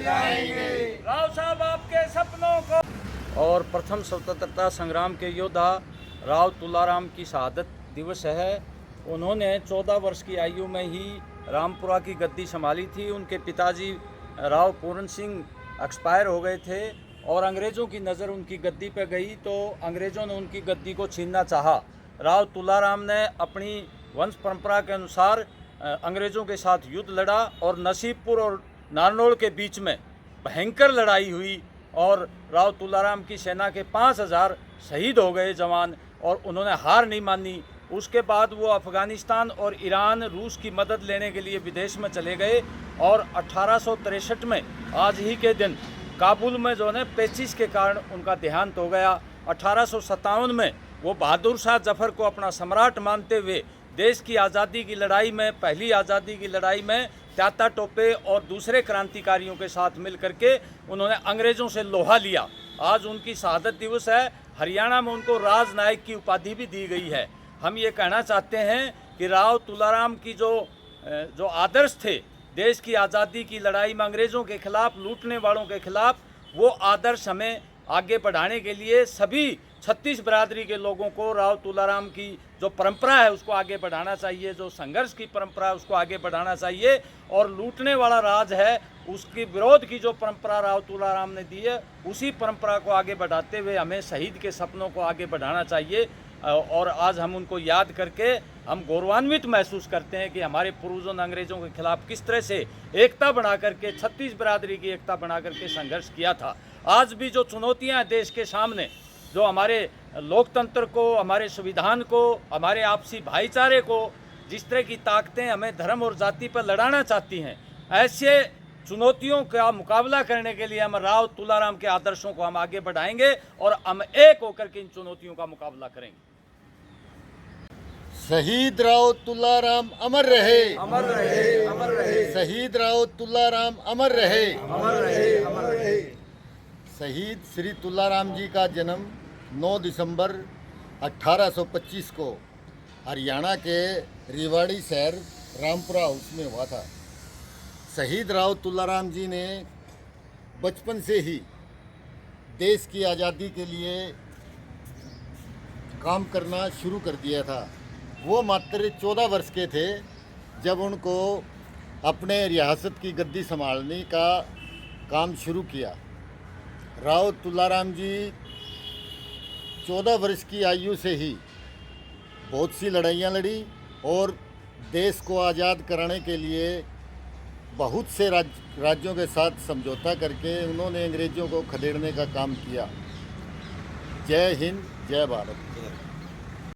जाएंगे। राव साहब आपके सपनों को। और प्रथम स्वतंत्रता संग्राम के योद्धा राव तुलाराम की शहादत दिवस है। उन्होंने 14 वर्ष की आयु में ही रामपुरा की गद्दी संभाली थी। उनके पिताजी राव पूरन सिंह एक्सपायर हो गए थे और अंग्रेज़ों की नज़र उनकी गद्दी पर गई तो अंग्रेज़ों ने उनकी गद्दी को छीनना चाहा। राव तुलाराम ने अपनी वंश परंपरा के अनुसार अंग्रेज़ों के साथ युद्ध लड़ा और नसीबपुर और नारनौल के बीच में भयंकर लड़ाई हुई और राव तुलाराम की सेना के 5000 शहीद हो गए जवान और उन्होंने हार नहीं मानी। उसके बाद वो अफ़गानिस्तान और ईरान रूस की मदद लेने के लिए विदेश में चले गए और 1863 में आज ही के दिन काबुल में जो है पेचिश के कारण उनका देहांत हो गया। 1857 में वो बहादुर शाह जफर को अपना सम्राट मानते हुए देश की आज़ादी की लड़ाई में, पहली आज़ादी की लड़ाई में त्याता टोपे और दूसरे क्रांतिकारियों के साथ मिल करके उन्होंने अंग्रेज़ों से लोहा लिया। आज उनकी शहादत दिवस है। हरियाणा में उनको राजनायक की उपाधि भी दी गई है। हम ये कहना चाहते हैं कि राव तुलाराम की जो आदर्श थे देश की आज़ादी की लड़ाई में अंग्रेज़ों के खिलाफ, लूटने वालों के खिलाफ, वो आदर्श हमें आगे बढ़ाने के लिए सभी 36 बिरादरी के लोगों को राव तुलाराम की जो परंपरा है उसको आगे बढ़ाना चाहिए, जो संघर्ष की परंपरा है उसको आगे बढ़ाना चाहिए और लूटने वाला राज है उसके विरोध की जो परंपरा राव तुलाराम ने दी है उसी परंपरा को आगे बढ़ाते हुए हमें शहीद के सपनों को आगे बढ़ाना चाहिए। और आज हम उनको याद करके हम गौरवान्वित महसूस करते हैं कि हमारे पूर्वजों ने अंग्रेज़ों के खिलाफ किस तरह से एकता बना करके 36 बिरादरी की एकता बना करके संघर्ष किया था। आज भी जो चुनौतियां हैं देश के सामने, जो हमारे लोकतंत्र को, हमारे संविधान को, हमारे आपसी भाईचारे को जिस तरह की ताकतें हमें धर्म और जाति पर लड़ाना चाहती हैं, ऐसे चुनौतियों का मुकाबला करने के लिए हम राव तुलाराम के आदर्शों को हम आगे बढ़ाएंगे और हम एक होकर के इन चुनौतियों का मुकाबला करेंगे। शहीद राव तुलाराम अमर रहे, अमर रहे, अमर रहे। शहीद राव तुलाराम अमर रहे, अमर रहे, अमर रहे। शहीद श्री तुलाराम जी का जन्म 9 दिसंबर 1825 को हरियाणा के रेवाड़ी शहर रामपुरा हाउस में हुआ था। शहीद राव तुलाराम जी ने बचपन से ही देश की आज़ादी के लिए काम करना शुरू कर दिया था। वो मात्र 14 वर्ष के थे जब उनको अपने रियासत की गद्दी संभालने का काम शुरू किया। राव तुलाराम जी 14 वर्ष की आयु से ही बहुत सी लड़ाइयाँ लड़ी और देश को आज़ाद कराने के लिए बहुत से राज्यों के साथ समझौता करके उन्होंने अंग्रेज़ों को खदेड़ने का काम किया। जय हिंद, जय भारत।